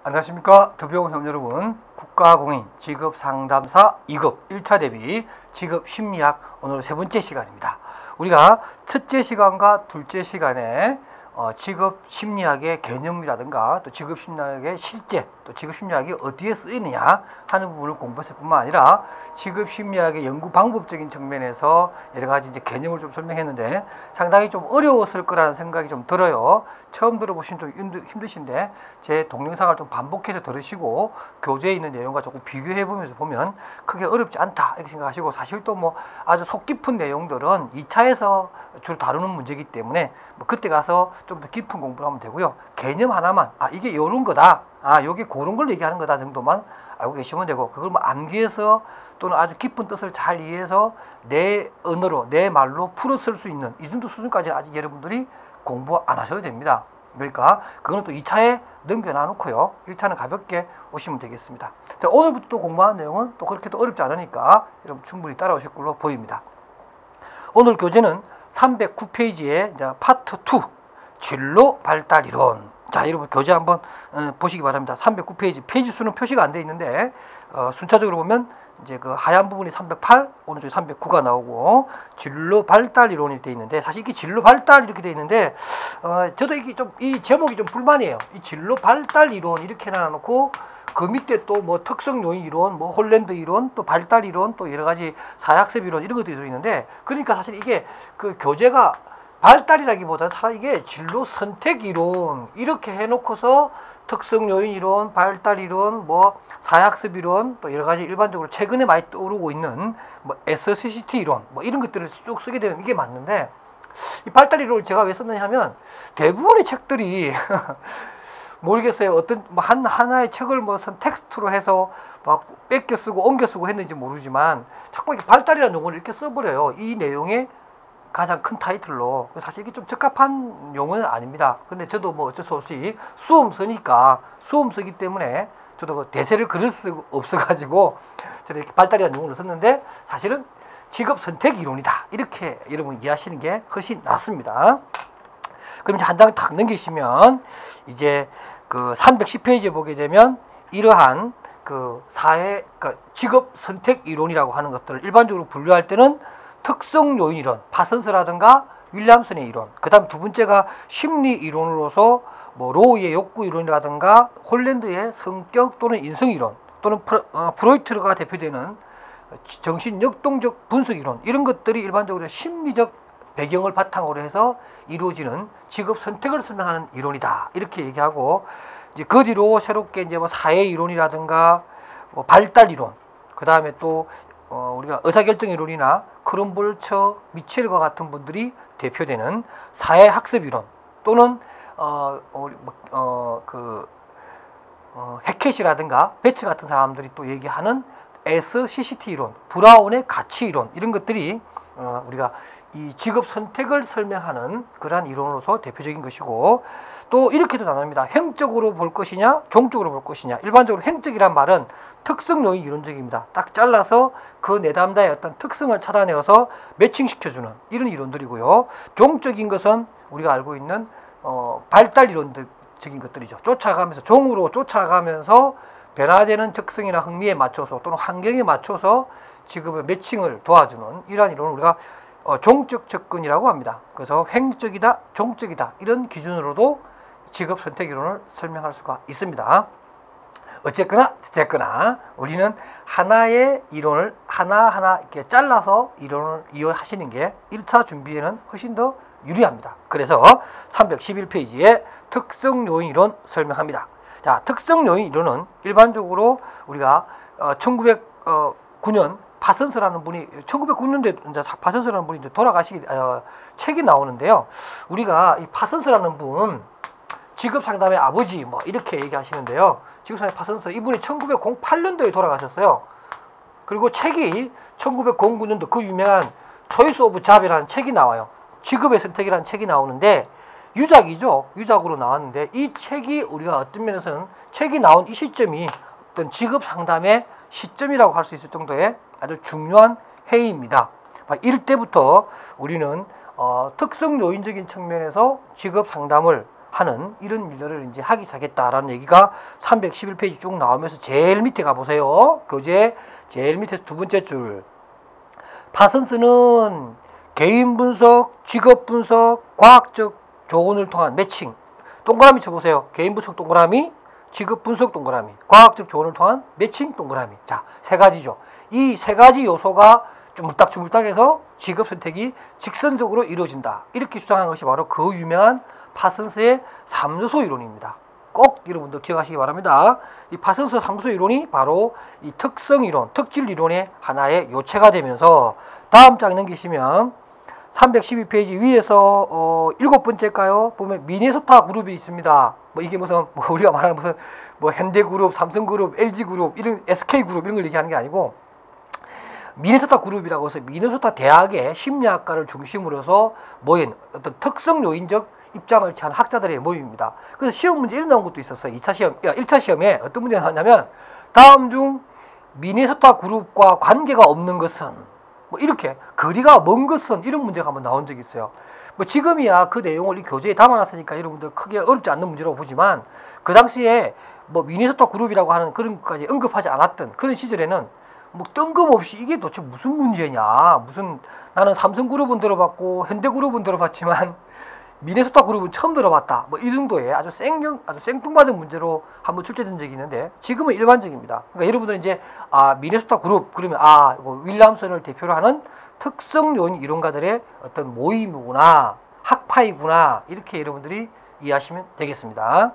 안녕하십니까. 더비용성 여러분, 국가공인 직업상담사 2급 1차 대비 직업심리학 오늘 세 번째 시간입니다. 우리가 첫째 시간과 둘째 시간에 직업심리학의 개념이라든가 또 직업심리학의 실제 또 직업심리학이 어디에 쓰이느냐 하는 부분을 공부했을 뿐만 아니라 직업심리학의 연구 방법적인 측면에서 여러 가지 이제 개념을 좀 설명했는데 상당히 좀 어려웠을 거라는 생각이 좀 들어요. 처음 들어보시면 좀 힘드신데 제 동영상을 좀 반복해서 들으시고 교재에 있는 내용과 조금 비교해 보면서 보면 크게 어렵지 않다 이렇게 생각하시고, 사실 또 뭐 아주 속 깊은 내용들은 2차에서 주로 다루는 문제이기 때문에 뭐 그때 가서 좀 더 깊은 공부를 하면 되고요. 개념 하나만 이게 이런 거다, 여기 그런 걸 얘기하는 거다 정도만 알고 계시면 되고, 그걸 뭐 암기해서 또는 아주 깊은 뜻을 잘 이해해서 내 언어로 내 말로 풀어 쓸 수 있는 이 정도 수준까지는 아직 여러분들이 공부 안 하셔도 됩니다. 그러니까 그거는 또 2차에 넘겨놔놓고요. 1차는 가볍게 오시면 되겠습니다. 자, 오늘부터 공부하는 내용은 또 그렇게 또 어렵지 않으니까 여러분 충분히 따라오실 걸로 보입니다. 오늘 교재는 309페이지에 이제 파트 2 진로 발달 이론. 자, 여러분 교재 한번 보시기 바랍니다. 309페이지 페이지 수는 표시가 안 돼 있는데 순차적으로 보면 이제 그 하얀 부분이 308, 오른쪽에 309가 나오고 진로 발달 이론이 돼 있는데, 사실 이게 진로 발달 이렇게 돼 있는데 저도 이게 좀 이 제목이 좀 불만이에요. 이 진로 발달 이론 이렇게 놔놓고 그 밑에 또 뭐 특성 요인 이론, 뭐 홀랜드 이론, 또 발달 이론, 또 여러 가지 사학습 이론 이런 것들이 들어 있는데, 그러니까 사실 이게 그 교재가 발달이라기보다는 차라리 이게 진로 선택 이론 이렇게 해놓고서 특성 요인 이론, 발달 이론, 뭐 사학습 이론, 또 여러 가지 일반적으로 최근에 많이 떠오르고 있는 뭐 SCCT 이론, 뭐 이런 것들을 쭉 쓰게 되면 이게 맞는데, 이 발달 이론을 제가 왜 썼느냐 하면 대부분의 책들이 모르겠어요. 어떤 뭐 하나의 책을 무슨 텍스트로 해서 막 뺏겨 쓰고 옮겨 쓰고 했는지 모르지만 자꾸 이렇게 발달이라는 용어를 이렇게 써버려요. 이 내용의 가장 큰 타이틀로. 사실 이게 좀 적합한 용어는 아닙니다. 근데 저도 뭐 어쩔 수 없이 수험서기 때문에 저도 그 대세를 그릴 수 없어가지고 저도 이렇게 발달이라는 용어를 썼는데, 사실은 직업 선택 이론이다 이렇게 여러분 이해하시는 게 훨씬 낫습니다. 그럼 이제 한 장 탁 넘기시면 이제 그 310페이지에 보게 되면 이러한 그 직업 선택 이론이라고 하는 것들을 일반적으로 분류할 때는 특성 요인 이론, 파슨스라든가 윌리엄슨의 이론, 그 다음 두 번째가 심리 이론으로서 뭐 로우의 욕구 이론이라든가 홀랜드의 성격 또는 인성 이론, 또는 프로이트가 대표되는 정신 역동적 분석 이론, 이런 것들이 일반적으로 심리적 배경을 바탕으로 해서 이루어지는 직업 선택을 설명하는 이론이다 이렇게 얘기하고, 이제 그 뒤로 새롭게 이제 뭐 사회 이론이라든가 뭐 발달 이론, 그 다음에 또 우리가 의사결정 이론이나 크롬볼처, 미첼과 같은 분들이 대표되는 사회학습 이론, 또는 해켓이라든가 베츠 같은 사람들이 또 얘기하는 SCCT 이론, 브라운의 가치 이론, 이런 것들이 우리가 이 직업 선택을 설명하는 그러한 이론으로서 대표적인 것이고, 또 이렇게도 나눕니다. 행적으로 볼 것이냐, 종적으로 볼 것이냐. 일반적으로 행적이란 말은 특성 요인 이론적입니다. 딱 잘라서 그 내담자의 어떤 특성을 찾아내어서 매칭시켜주는 이런 이론들이고요. 종적인 것은 우리가 알고 있는 발달 이론적인 것들이죠. 종으로 쫓아가면서 변화되는 적성이나 흥미에 맞춰서 또는 환경에 맞춰서 직업의 매칭을 도와주는 이러한 이론을 우리가 종적 접근이라고 합니다. 그래서 횡적이다, 종적이다 이런 기준으로도 직업 선택 이론을 설명할 수가 있습니다. 어쨌거나 우리는 하나의 이론을 하나하나 이렇게 잘라서 이론을 이해하시는 게 1차 준비에는 훨씬 더 유리합니다. 그래서 311페이지에 특성 요인 이론 설명합니다. 자, 특성 요인 이론은 일반적으로 우리가 1909년 파슨스라는 분이 1909년도에 이제 파슨스라는 분이 이제 돌아가시기 책이 나오는데요. 우리가 이 파슨스라는 분 직업 상담의 아버지 뭐 이렇게 얘기하시는데요. 직업 상담의 파슨스, 이분이 1908년도에 돌아가셨어요. 그리고 책이 1909년도 그 유명한 초이스 오브 잡이라는 책이 나와요. 직업의 선택이라는 책이 나오는데 유작으로 나왔는데, 이 책이 우리가 어떤 면에서는 책이 나온 이 시점이 어떤 직업 상담의 시점이라고 할 수 있을 정도의 아주 중요한 해입니다. 이럴 때부터 우리는 특성 요인적인 측면에서 직업 상담을 하는 이런 일들을 이제 하기 시작했다라는 얘기가 311페이지 쭉 나오면서 제일 밑에 가보세요. 교재 제일 밑에서 두 번째 줄. 파슨스는 개인 분석, 직업 분석, 과학적 조언을 통한 매칭. 동그라미 쳐보세요. 개인 분석 동그라미, 직업 분석 동그라미, 과학적 조언을 통한 매칭 동그라미. 자, 세 가지죠. 이 세 가지 요소가 주물딱주물딱해서 직업 선택이 직선적으로 이루어진다. 이렇게 주장한 것이 바로 그 유명한 파슨스의 3요소 이론입니다. 꼭 여러분들 기억하시기 바랍니다. 이 파슨스 3요소 이론이 바로 이 특성 이론, 특질 이론의 하나의 요체가 되면서 다음 장 넘기시면 312페이지 위에서 7번째일까요? 보면 미네소타 그룹이 있습니다. 뭐 이게 무슨 우리가 말하는 무슨 현대그룹, 삼성그룹, LG그룹, 이런 SK그룹 이런 걸 얘기하는 게 아니고 미네소타 그룹이라고 해서 미네소타 대학의 심리학과를 중심으로 해서 모인 어떤 특성 요인적 입장을 취한 학자들의 모임입니다. 그래서 시험 문제 이런 나온 것도 있었어요. 1차 시험에 어떤 문제가 나왔냐면 다음 중 미네소타 그룹과 관계가 없는 것은 뭐 이렇게 거리가 먼 것은 이런 문제가 한번 나온 적이 있어요. 뭐 지금이야 그 내용을 이 교재에 담아놨으니까 여러분들 크게 어렵지 않는 문제라고 보지만 그 당시에 뭐 미네소타 그룹이라고 하는 그런 것까지 언급하지 않았던 그런 시절에는 뭐 뜬금없이 이게 도대체 무슨 문제냐, 무슨 나는 삼성그룹은 들어봤고 현대그룹은 들어봤지만 미네소타 그룹은 처음 들어봤다. 뭐 이 정도의 아주 생뚱맞은 문제로 한번 출제된 적이 있는데 지금은 일반적입니다. 그러니까 여러분들은 이제 미네소타 그룹 그러면 이거 윌리엄슨을 대표로 하는 특성 요인 이론가들의 어떤 모임이구나, 학파이구나 이렇게 여러분들이 이해하시면 되겠습니다.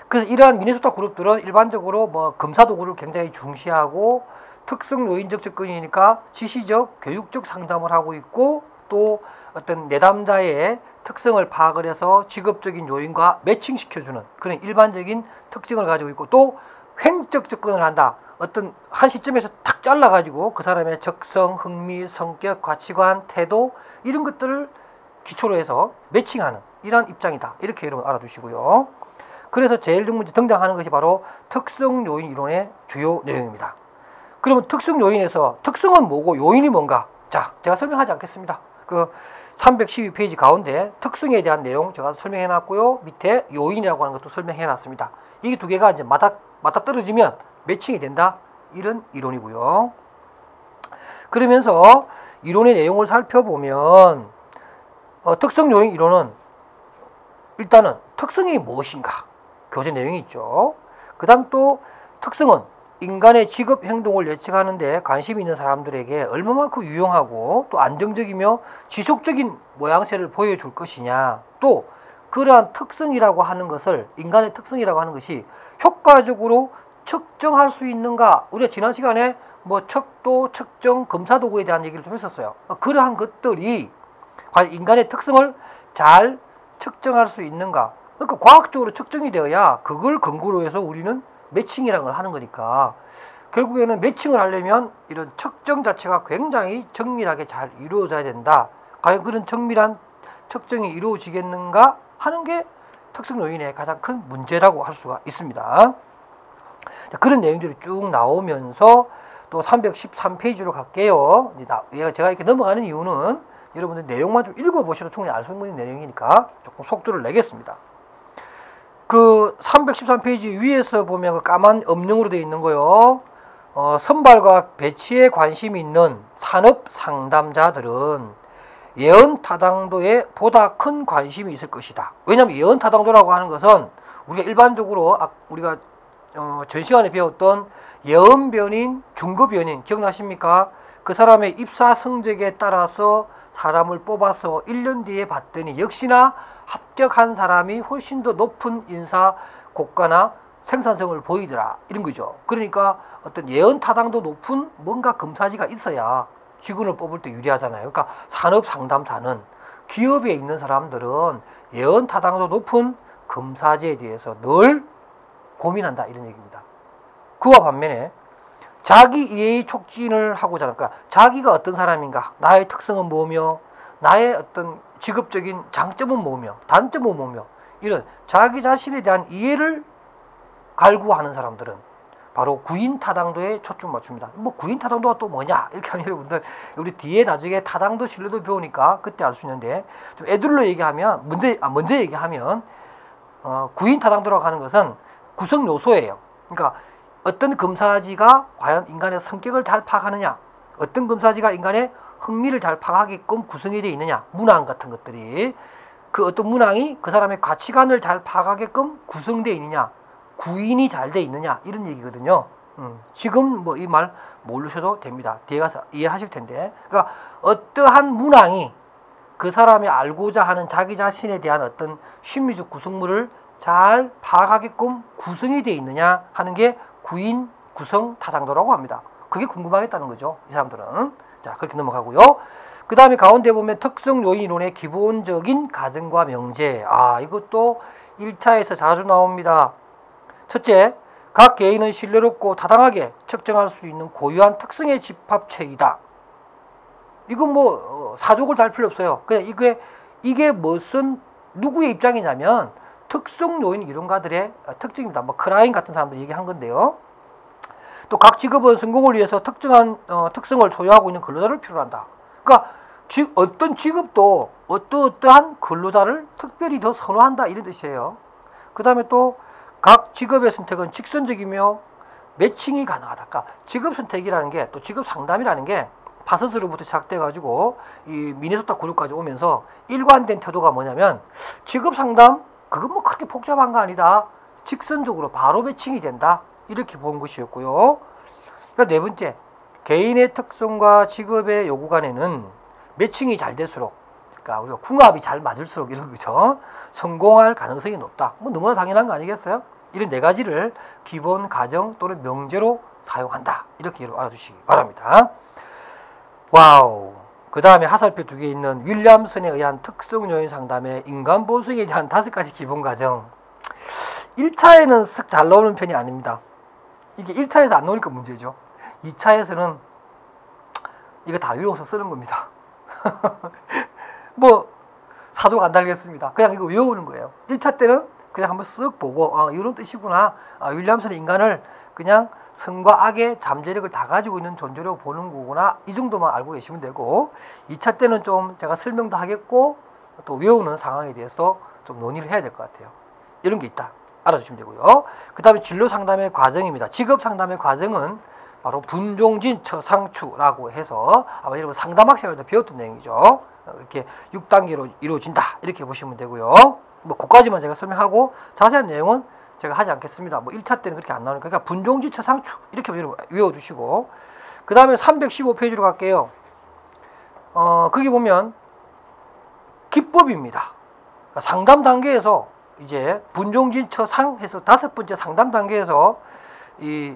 그래서 이러한 미네소타 그룹들은 일반적으로 뭐 검사 도구를 굉장히 중시하고 특성 요인적 접근이니까 지시적, 교육적 상담을 하고 있고 또 어떤 내담자의 특성을 파악을 해서 직업적인 요인과 매칭시켜주는 그런 일반적인 특징을 가지고 있고 또 횡적 접근을 한다. 어떤 한 시점에서 탁 잘라가지고 그 사람의 적성, 흥미, 성격, 가치관, 태도 이런 것들을 기초로 해서 매칭하는 이러한 입장이다. 이렇게 여러분 알아두시고요. 그래서 제일 먼저 등장하는 것이 바로 특성 요인 이론의 주요 내용입니다. 그러면 특성 요인에서 특성은 뭐고 요인이 뭔가? 자, 제가 설명하지 않겠습니다. 그 312페이지 가운데 특성에 대한 내용 제가 설명해 놨고요. 밑에 요인이라고 하는 것도 설명해 놨습니다. 이 두 개가 이제 맞아 떨어지면 매칭이 된다. 이런 이론이고요. 그러면서 이론의 내용을 살펴보면 특성 요인 이론은 일단은 특성이 무엇인가? 교재 내용이 있죠. 그 다음 또 특성은 인간의 직업 행동을 예측하는데 관심이 있는 사람들에게 얼마만큼 유용하고 또 안정적이며 지속적인 모양새를 보여줄 것이냐. 또 그러한 특성이라고 하는 것을 인간의 특성이라고 하는 것이 효과적으로 측정할 수 있는가. 우리가 지난 시간에 뭐 척도, 측정, 검사도구에 대한 얘기를 좀 했었어요. 그러한 것들이 과연 인간의 특성을 잘 측정할 수 있는가. 그러니까 과학적으로 측정이 되어야 그걸 근거로 해서 우리는 매칭이라는 걸 하는 거니까 결국에는 매칭을 하려면 이런 측정 자체가 굉장히 정밀하게 잘 이루어져야 된다. 과연 그런 정밀한 측정이 이루어지겠는가 하는 게 특성 요인의 가장 큰 문제라고 할 수가 있습니다. 그런 내용들이 쭉 나오면서 또 313페이지로 갈게요. 제가 이렇게 넘어가는 이유는 여러분들 내용만 좀 읽어보셔도 충분히 알 수 있는 내용이니까 조금 속도를 내겠습니다. 그 313페이지 위에서 보면 그 까만 음영으로 되어 있는 거요. 선발과 배치에 관심이 있는 산업 상담자들은 예언 타당도에 보다 큰 관심이 있을 것이다. 왜냐하면 예언 타당도라고 하는 것은 우리가 일반적으로 우리가 전 시간에 배웠던 예언 변인, 중급 변인 기억나십니까? 그 사람의 입사 성적에 따라서 사람을 뽑아서 1년 뒤에 봤더니 역시나 합격한 사람이 훨씬 더 높은 인사 고가나 생산성을 보이더라. 이런 거죠. 그러니까 어떤 예언 타당도 높은 뭔가 검사지가 있어야 직원을 뽑을 때 유리하잖아요. 그러니까 산업 상담사는 기업에 있는 사람들은 예언 타당도 높은 검사지에 대해서 늘 고민한다. 이런 얘기입니다. 그와 반면에 자기 이해의 촉진을 하고자 하는, 그러니까 자기가 어떤 사람인가, 나의 특성은 뭐며, 나의 어떤 직업적인 장점은 뭐며, 단점은 뭐며, 이런 자기 자신에 대한 이해를 갈구하는 사람들은 바로 구인 타당도에 초점 맞춥니다. 뭐 구인 타당도가 또 뭐냐 이렇게 하면 여러분들 우리 뒤에 나중에 타당도 진로도 배우니까 그때 알 수 있는데 좀 애들로 얘기하면 먼저 얘기하면 구인 타당도라고 하는 것은 구성 요소예요. 그러니까 어떤 검사지가 과연 인간의 성격을 잘 파악하느냐, 어떤 검사지가 인간의 흥미를 잘 파악하게끔 구성이 되어 있느냐, 문항 같은 것들이 그 어떤 문항이 그 사람의 가치관을 잘 파악하게끔 구성되어 있느냐, 구인이 잘 되어 있느냐 이런 얘기거든요. 지금 뭐 이 말 모르셔도 됩니다. 뒤에 가서 이해하실 텐데, 그러니까 어떠한 문항이 그 사람이 알고자 하는 자기 자신에 대한 어떤 심리적 구성물을 잘 파악하게끔 구성이 되어 있느냐 하는 게 구인 구성 타당도라고 합니다. 그게 궁금하겠다는 거죠, 이 사람들은. 자, 그렇게 넘어가고요. 그 다음에 가운데 보면 특성 요인 이론의 기본적인 가정과 명제. 이것도 1차에서 자주 나옵니다. 첫째, 각 개인은 신뢰롭고 타당하게 측정할 수 있는 고유한 특성의 집합체이다. 이건 뭐 사족을 달 필요 없어요. 그냥 이게 무슨 누구의 입장이냐면 특성 요인 이론가들의 특징입니다. 뭐 크라인 같은 사람들이 얘기한 건데요. 또 각 직업은 성공을 위해서 특정한 특성을 소유하고 있는 근로자를 필요로 한다. 그러니까 어떤 직업도 어떠한 근로자를 특별히 더 선호한다 이런 뜻이에요. 그 다음에 또 각 직업의 선택은 직선적이며 매칭이 가능하다. 그러니까 직업 선택이라는 게 또 직업 상담이라는 게 파서스로부터 시작돼 가지고 이 미네소타 그룹까지 오면서 일관된 태도가 뭐냐면 직업 상담 그건 뭐 그렇게 복잡한 거 아니다. 직선적으로 바로 매칭이 된다. 이렇게 본 것이었고요. 그러니까 네 번째, 개인의 특성과 직업의 요구 간에는 매칭이 잘 될수록, 그러니까 우리가 궁합이 잘 맞을수록 이런 거죠. 성공할 가능성이 높다. 뭐 너무나 당연한 거 아니겠어요? 이런 네 가지를 기본 가정 또는 명제로 사용한다. 이렇게 알아두시기 바랍니다. 와우. 그 다음에 하살표 2개 있는 윌리엄슨에 의한 특성 요인 상담의 인간 본성에 대한 5가지 기본 가정. 1차에는 썩 잘 나오는 편이 아닙니다. 이게 1차에서 안 나오니까 문제죠. 2차에서는 이거 다 외워서 쓰는 겁니다. 뭐 사족 안 달겠습니다. 그냥 이거 외우는 거예요. 1차 때는 그냥 한번 쓱 보고 이런 뜻이구나. 윌리엄슨은 인간을 그냥 선과 악의 잠재력을 다 가지고 있는 존재로 보는 거구나. 이 정도만 알고 계시면 되고 2차 때는 좀 제가 설명도 하겠고 또 외우는 상황에 대해서 좀 논의를 해야 될 것 같아요. 이런 게 있다. 알아주시면 되고요. 그 다음에 진로 상담의 과정입니다. 직업 상담의 과정은 바로 분종진 처상추라고 해서 아마 여러분 상담학생에서 배웠던 내용이죠. 이렇게 6단계로 이루어진다. 이렇게 보시면 되고요. 뭐 그까지만 제가 설명하고 자세한 내용은 제가 하지 않겠습니다. 뭐 1차 때는 그렇게 안 나오니까. 그러니까 분종진 처상추 이렇게 외워두시고 그 다음에 315페이지로 갈게요. 거기 보면 기법입니다. 그러니까 상담 단계에서 이제 분종진 처상해서 5번째 상담 단계에서 이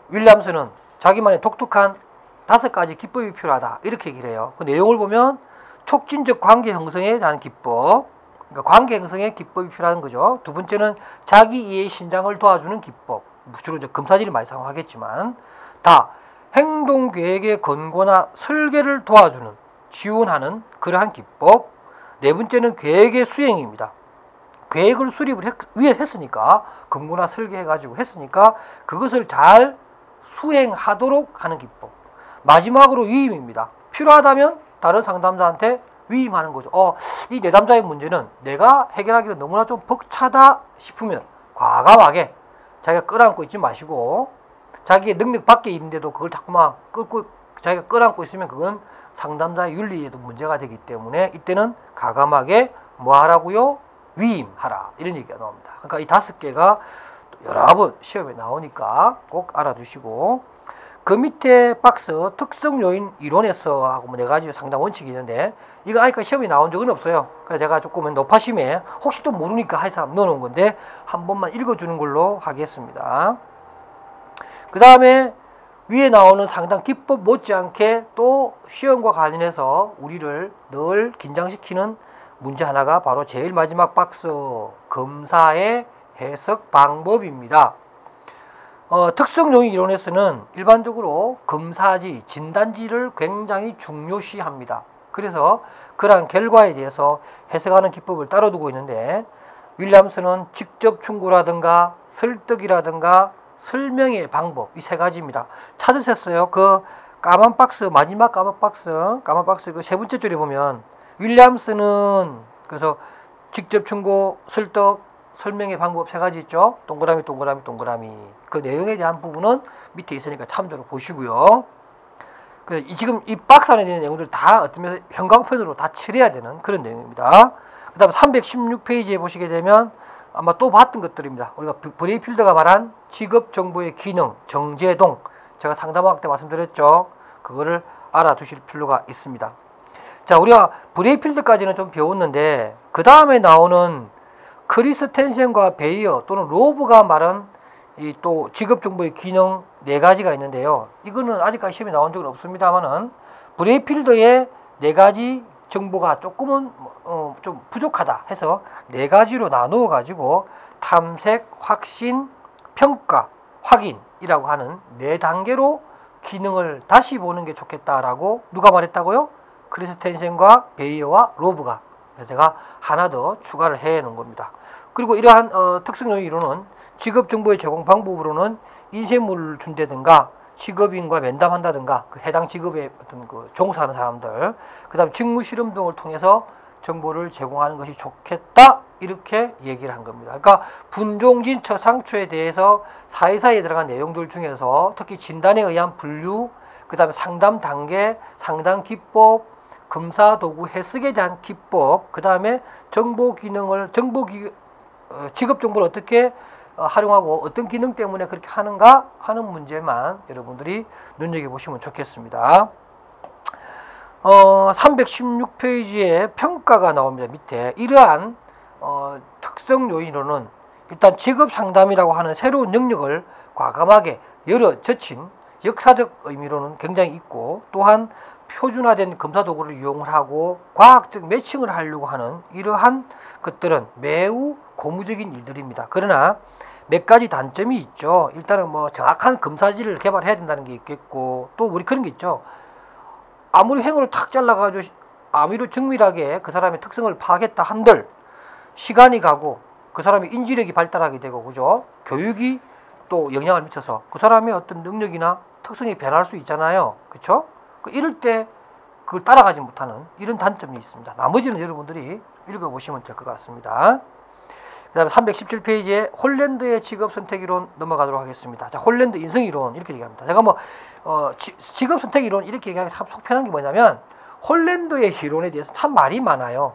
윌리엄슨은 자기만의 독특한 5가지 기법이 필요하다. 이렇게 얘기를 해요. 그 내용을 보면 촉진적 관계 형성에 대한 기법, 그러니까 관계 형성에 기법이 필요한 거죠. 두 번째는 자기 이해 신장을 도와주는 기법, 주로 이제 검사진이 많이 사용하겠지만 다 행동 계획의 권고나 설계를 도와주는 지원하는 그러한 기법. 네 번째는 계획의 수행입니다. 계획을 수립을 했으니까 권고나 설계해가지고 했으니까 그것을 잘 수행하도록 하는 기법. 마지막으로 위임입니다. 필요하다면 다른 상담자한테 위임하는 거죠. 이 내담자의 문제는 내가 해결하기로 너무나 좀 벅차다 싶으면 과감하게 자기가 끌어안고 있지 마시고 자기의 능력 밖에 있는데도 그걸 자꾸만 자기가 끌어안고 있으면 그건 상담자의 윤리에도 문제가 되기 때문에 이때는 과감하게 뭐 하라고요? 위임하라. 이런 얘기가 나옵니다. 그러니까 이 5개가 여러 번 시험에 나오니까 꼭 알아두시고 그 밑에 박스 특성 요인 이론에서 하고 뭐 4가지 상담 원칙이 있는데 이거 아직까지 시험이 나온 적은 없어요. 그래서 제가 조금 높아심에 혹시 또 모르니까 해서 넣어놓은 건데 한 번만 읽어주는 걸로 하겠습니다. 그 다음에 위에 나오는 상담 기법 못지않게 또 시험과 관련해서 우리를 늘 긴장시키는 문제 하나가 바로 제일 마지막 박스 검사의 해석 방법입니다. 특성 요인 이론에서는 일반적으로 검사지, 진단지를 굉장히 중요시합니다. 그래서 그러한 결과에 대해서 해석하는 기법을 따로 두고 있는데 윌리엄슨은 직접 충고라든가 설득이라든가 설명의 방법 이 세 가지입니다. 찾으셨어요? 그 까만 박스 마지막 까만 박스 그 세 번째 줄에 보면 윌리엄스는 그래서 직접 충고 설득 설명의 방법 세 가지 있죠. 동그라미 그 내용에 대한 부분은 밑에 있으니까 참조로 보시고요. 그래서 지금 이 박스 안에 있는 내용들 다 어떤 면에서 형광펜으로 다 칠해야 되는 그런 내용입니다. 그 다음에 316페이지에 보시게 되면 아마 또 봤던 것들입니다. 우리가 브레이필드가 말한 직업정보의 기능, 정제동 제가 상담학 때 말씀드렸죠. 그거를 알아두실 필요가 있습니다. 자, 우리가 브레이필드까지는 좀 배웠는데 그 다음에 나오는 크리스텐센과 베이어 또는 로브가 말한 이 또 직업정보의 기능 네 가지가 있는데요. 이거는 아직까지 시험에 나온 적은 없습니다만은 브레이필드의 네 가지 정보가 조금은 좀 부족하다 해서 네 가지로 나누어 가지고 탐색, 확신, 평가, 확인이라고 하는 네 단계로 기능을 다시 보는 게 좋겠다라고 누가 말했다고요? 크리스텐센과 베이어와 로브가. 그래서 제가 하나 더 추가를 해 놓은 겁니다. 그리고 이러한 특성의 이론은 직업정보의 제공 방법으로는 인쇄물을 준다든가 직업인과 면담한다든가 그 해당 직업에 어떤 그 종사하는 사람들, 그 다음 직무 실험 등을 통해서 정보를 제공하는 것이 좋겠다 이렇게 얘기를 한 겁니다. 그러니까 분종진처 상처에 대해서 사이사이에 들어간 내용들 중에서 특히 진단에 의한 분류, 그 다음에 상담 단계, 상담 기법, 검사 도구 해석에 대한 기법, 그 다음에 정보 기능을 직업 정보를 어떻게 활용하고 어떤 기능 때문에 그렇게 하는가 하는 문제만 여러분들이 눈여겨보시면 좋겠습니다. 316페이지에 평가가 나옵니다. 밑에 이러한 특성 요인으로는 일단 직업 상담이라고 하는 새로운 영역을 과감하게 열어젖힌 역사적 의미로는 굉장히 있고, 또한 표준화된 검사 도구를 이용을 하고 과학적 매칭을 하려고 하는 이러한 것들은 매우 고무적인 일들입니다. 그러나 몇 가지 단점이 있죠. 일단은 뭐 정확한 검사지를 개발해야 된다는 게 있겠고, 또 우리 그런 게 있죠. 아무리 횡으로 탁 잘라가지고 아무리 정밀하게 그 사람의 특성을 파악했다 한들 시간이 가고 그 사람의 인지력이 발달하게 되고, 그죠? 교육이 또 영향을 미쳐서 그 사람의 어떤 능력이나 특성이 변할 수 있잖아요. 그렇죠? 이럴 때 그걸 따라가지 못하는 이런 단점이 있습니다. 나머지는 여러분들이 읽어보시면 될 것 같습니다. 그 다음에 317페이지에 홀랜드의 직업 선택 이론 넘어가도록 하겠습니다. 자, 홀랜드 인성 이론 이렇게 얘기합니다. 제가 뭐 직업 선택 이론 이렇게 얘기하면 참 속편한 게 뭐냐면 홀랜드의 이론에 대해서 참 말이 많아요.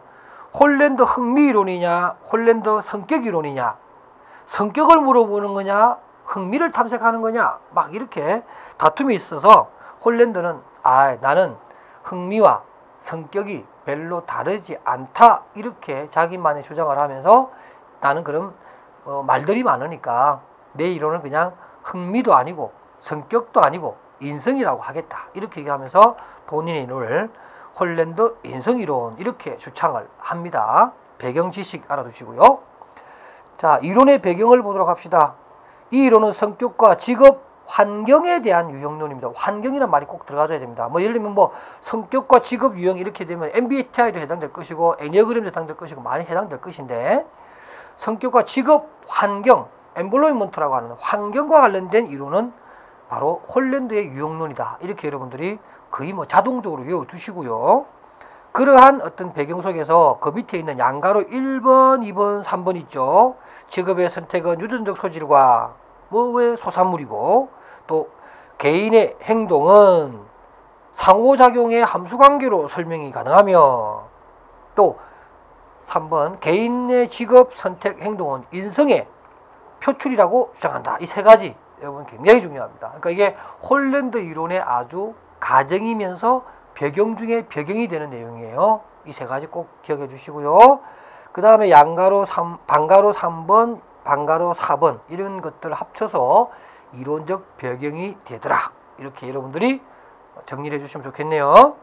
홀랜드 흥미 이론이냐, 홀랜드 성격 이론이냐, 성격을 물어보는 거냐, 흥미를 탐색하는 거냐, 막 이렇게 다툼이 있어서 홀랜드는 나는 흥미와 성격이 별로 다르지 않다 이렇게 자기만의 주장을 하면서 나는 그럼 말들이 많으니까 내 이론은 그냥 흥미도 아니고 성격도 아니고 인성이라고 하겠다 이렇게 얘기하면서 본인의 이론을 홀랜드 인성이론 이렇게 주창을 합니다. 배경 지식 알아두시고요. 자, 이론의 배경을 보도록 합시다. 이 이론은 성격과 직업 환경에 대한 유형론입니다. 환경이라는 말이 꼭 들어가줘야 됩니다. 뭐 예를 들면 뭐 성격과 직업 유형 이렇게 되면 MBTI도 해당될 것이고 애니어그램도 해당될 것이고 많이 해당될 것인데, 성격과 직업 환경, 엠블로이먼트라고 하는 환경과 관련된 이론은 바로 홀랜드의 유형론이다. 이렇게 여러분들이 거의 뭐 자동적으로 외워두시고요. 그러한 어떤 배경 속에서 그 밑에 있는 양가로 1번, 2번, 3번 있죠. 직업의 선택은 유전적 소질과 뭐의 소산물이고, 또 개인의 행동은 상호작용의 함수관계로 설명이 가능하며, 또 3번 개인의 직업 선택 행동은 인성의 표출이라고 주장한다. 이 세 가지 여러분 굉장히 중요합니다. 그러니까 이게 홀랜드 이론의 아주 가정이면서 배경 중에 배경이 되는 내용이에요. 이 세 가지 꼭 기억해 주시고요. 그 다음에 양가로 반가로 3번, 반가로 4번 이런 것들을 합쳐서 이론적 배경이 되더라. 이렇게 여러분들이 정리를 해 주시면 좋겠네요.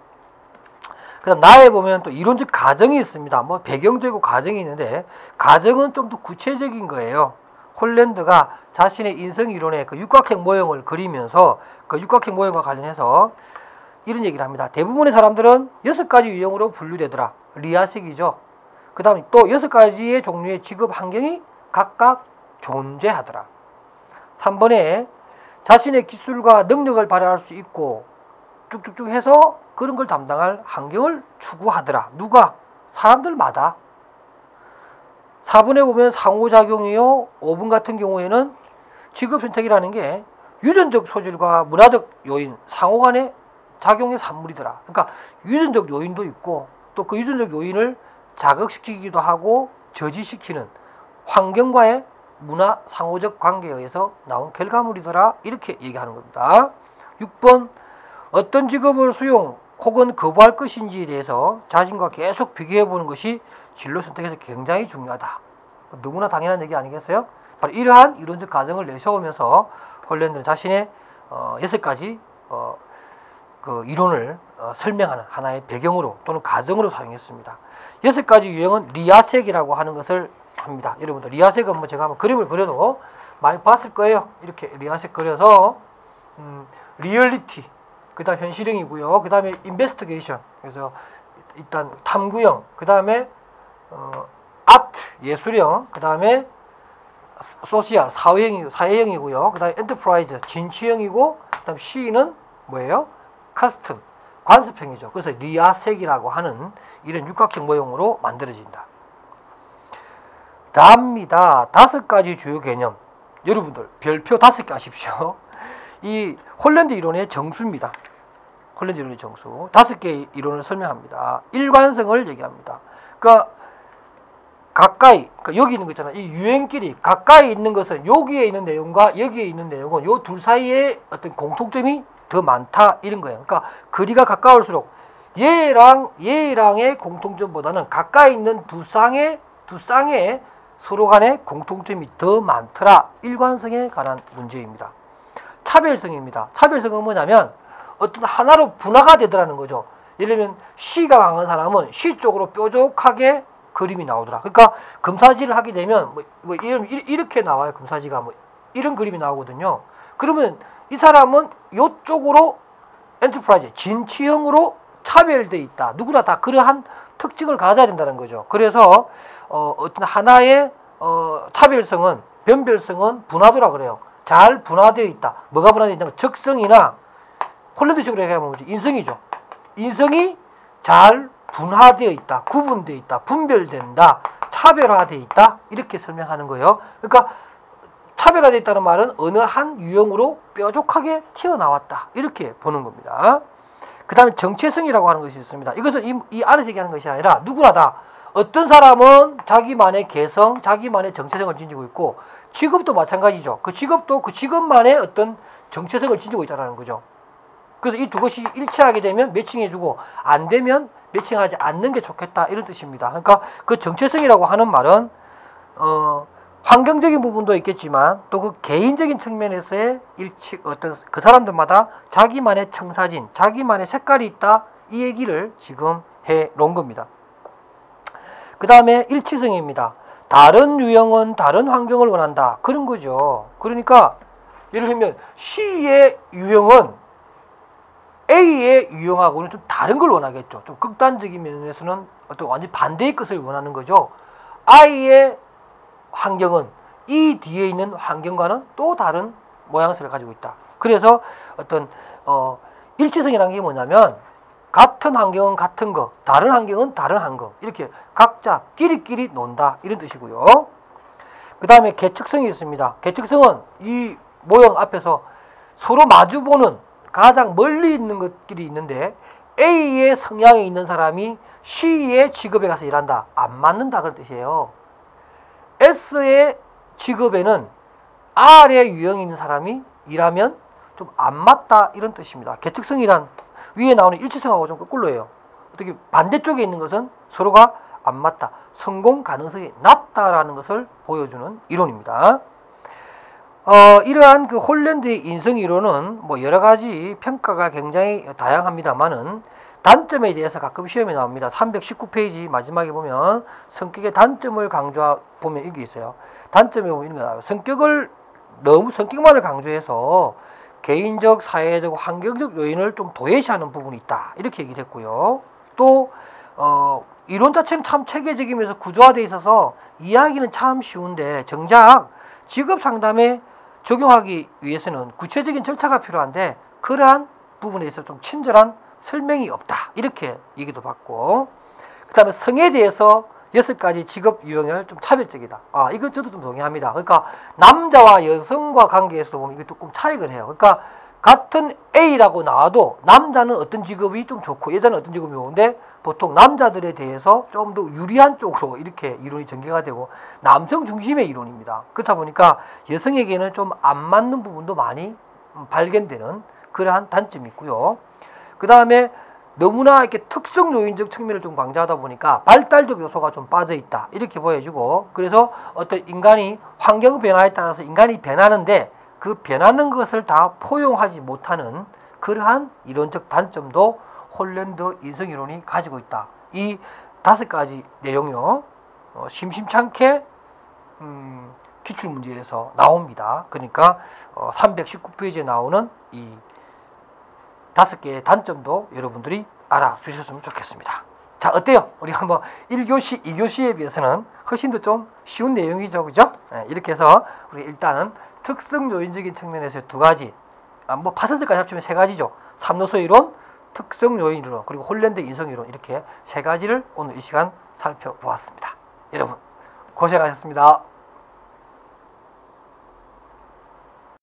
그 다음 나에 보면 또 이론적 가정이 있습니다. 뭐 배경도 있고 가정이 있는데, 가정은 좀 더 구체적인 거예요. 홀랜드가 자신의 인성 이론의 그 육각형 모형을 그리면서 그 육각형 모형과 관련해서 이런 얘기를 합니다. 대부분의 사람들은 6가지 유형으로 분류되더라. 리아식이죠. 그 다음에 또 6가지의 종류의 직업 환경이 각각 존재하더라. 3번에 자신의 기술과 능력을 발휘할 수 있고 쭉쭉쭉 해서 그런 걸 담당할 환경을 추구하더라. 누가? 사람들마다. 4번에 보면 상호작용이요. 5번 같은 경우에는 직업 선택이라는 게 유전적 소질과 문화적 요인, 상호 간의 작용의 산물이더라. 그러니까 유전적 요인도 있고 또 그 유전적 요인을 자극시키기도 하고 저지시키는 환경과의 문화 상호적 관계에 의해서 나온 결과물이더라. 이렇게 얘기하는 겁니다. 6번 어떤 직업을 수용 혹은 거부할 것인지에 대해서 자신과 계속 비교해 보는 것이 진로 선택에서 굉장히 중요하다. 너무나 당연한 얘기 아니겠어요? 바로 이러한 이론적 가정을 내세우면서 홀랜드는 자신의 6가지 그 이론을 설명하는 하나의 배경으로 또는 가정으로 사용했습니다. 6가지 유형은 리아색이라고 하는 것을 합니다. 여러분들 리아색은 뭐 제가 한번 그림을 그려도 많이 봤을 거예요. 이렇게 리아색 그려서 리얼리티, 그 다음 현실형이고요. 그 다음에 인베스티게이션, 그래서 일단 탐구형, 그 다음에 아트, 예술형, 그 다음에 소시알, 사회형이고요. 그 다음에 엔터프라이즈, 진취형이고, 그 다음 C는 뭐예요? 카스텀, 관습형이죠. 그래서 리아색이라고 하는 이런 육각형 모형으로 만들어진다. 랍니다. 5가지 주요 개념. 여러분들 별표 5개 하십시오. 이 홀랜드 이론의 정수입니다. 홀랜드 이론의 정수. 5개의 이론을 설명합니다. 일관성을 얘기합니다. 그러니까 가까이, 그러니까 여기 있는 거 있잖아요. 이 유행끼리 가까이 있는 것은 여기에 있는 내용과 여기에 있는 내용은 요 둘 사이에 어떤 공통점이 더 많다 이런 거예요. 그러니까 거리가 가까울수록 얘랑의 공통점보다는 가까이 있는 두 쌍의 서로 간의 공통점이 더 많더라. 일관성에 관한 문제입니다. 차별성입니다. 차별성은 뭐냐면 어떤 하나로 분화가 되더라는 거죠. 예를 들면 C가 강한 사람은 C 쪽으로 뾰족하게 그림이 나오더라. 그러니까 금사지를 하게 되면 이렇게 나와요. 금사지가 이런 그림이 나오거든요. 그러면 이 사람은 이쪽으로 엔터프라이즈, 진취형으로 차별되어 있다. 누구나 다 그러한 특징을 가져야 된다는 거죠. 그래서 어떤 하나의 차별성은, 변별성은 분화도라 그래요. 잘 분화되어 있다. 뭐가 분화되어 있냐면 적성이나 홀랜드식으로 얘기하면 인성이죠. 인성이 잘 분화되어 있다. 구분되어 있다. 분별된다. 차별화되어 있다. 이렇게 설명하는 거예요. 그러니까 차별화되어 있다는 말은 어느 한 유형으로 뾰족하게 튀어나왔다. 이렇게 보는 겁니다. 그 다음에 정체성이라고 하는 것이 있습니다. 이것은 이 안에서 얘기하는 것이 아니라 누구나 다 어떤 사람은 자기만의 개성, 자기만의 정체성을 지니고 있고 직업도 마찬가지죠. 그 직업도 그 직업만의 어떤 정체성을 지니고 있다는 거죠. 그래서 이 두 것이 일치하게 되면 매칭해주고 안 되면 매칭하지 않는 게 좋겠다 이런 뜻입니다. 그러니까 그 정체성이라고 하는 말은 환경적인 부분도 있겠지만 또 그 개인적인 측면에서의 어떤 그 사람들마다 자기만의 청사진, 자기만의 색깔이 있다 이 얘기를 지금 해 놓은 겁니다. 그 다음에 일치성입니다. 다른 유형은 다른 환경을 원한다 그런 거죠. 그러니까 예를 들면 C의 유형은 A의 유형하고는 좀 다른 걸 원하겠죠. 좀 극단적인 면에서는 어떤 완전 반대의 것을 원하는 거죠. I의 환경은 이 뒤에 있는 환경과는 또 다른 모양새를 가지고 있다. 그래서 어떤 일치성이라는 게 뭐냐면 같은 환경은 같은 거, 다른 환경은 다른 환경 이렇게 각자 끼리끼리 논다 이런 뜻이고요. 그 다음에 계측성이 있습니다. 계측성은 이 모형 앞에서 서로 마주보는 가장 멀리 있는 것들이 있는데 A의 성향에 있는 사람이 C의 직업에 가서 일한다. 안 맞는다 그런 뜻이에요. S의 직업에는 R의 유형이 있는 사람이 일하면 좀 안 맞다 이런 뜻입니다. 계측성이란 위에 나오는 일치성하고 좀 거꾸로예요. 어떻게 반대쪽에 있는 것은 서로가 안 맞다. 성공 가능성이 낮다라는 것을 보여주는 이론입니다. 이러한 그 홀랜드의 인성 이론은 뭐 여러 가지 평가가 굉장히 다양합니다만은 단점에 대해서 가끔 시험에 나옵니다. 319페이지 마지막에 보면 성격의 단점을 보면 이게 있어요. 단점에 보면 이런 거 나와요. 너무 성격만을 강조해서 개인적, 사회적, 환경적 요인을 좀 도외시하는 부분이 있다. 이렇게 얘기를 했고요. 또 이론 자체는 참 체계적이면서 구조화되어 있어서 이해하기는 참 쉬운데 정작 직업 상담에 적용하기 위해서는 구체적인 절차가 필요한데 그러한 부분에 있어서 좀 친절한 설명이 없다. 이렇게 얘기도 받고, 그 다음에 성에 대해서 6가지 직업 유형을 좀 차별적이다. 이건 저도 좀 동의합니다. 그러니까 남자와 여성과 관계에서도 보면 이게 조금 차이를 해요. 그러니까 같은 A라고 나와도 남자는 어떤 직업이 좀 좋고 여자는 어떤 직업이 좋은데 보통 남자들에 대해서 좀 더 유리한 쪽으로 이렇게 이론이 전개가 되고 남성 중심의 이론입니다. 그렇다 보니까 여성에게는 좀 안 맞는 부분도 많이 발견되는 그러한 단점이 있고요. 그 다음에 너무나 이렇게 특성 요인적 측면을 좀 강조하다 보니까 발달적 요소가 좀 빠져 있다. 이렇게 보여지고, 그래서 어떤 인간이 환경 변화에 따라서 인간이 변하는데 그 변하는 것을 다 포용하지 못하는 그러한 이론적 단점도 홀랜드 인성이론이 가지고 있다. 이 5가지 내용이요. 심심찮게 기출문제에서 나옵니다. 그러니까 319페이지에 나오는 이 5개의 단점도 여러분들이 알아주셨으면 좋겠습니다. 자, 어때요? 우리 한번 1교시, 2교시에 비해서는 훨씬 더 좀 쉬운 내용이죠. 그죠? 이렇게 해서 우리 일단은 특성 요인적인 측면에서 2가지, 뭐 파슨스까지 합치면 3가지죠. 삼노소 이론, 특성 요인 이론, 그리고 홀랜드 인성 이론, 이렇게 3가지를 오늘 이 시간 살펴보았습니다. 여러분 고생하셨습니다.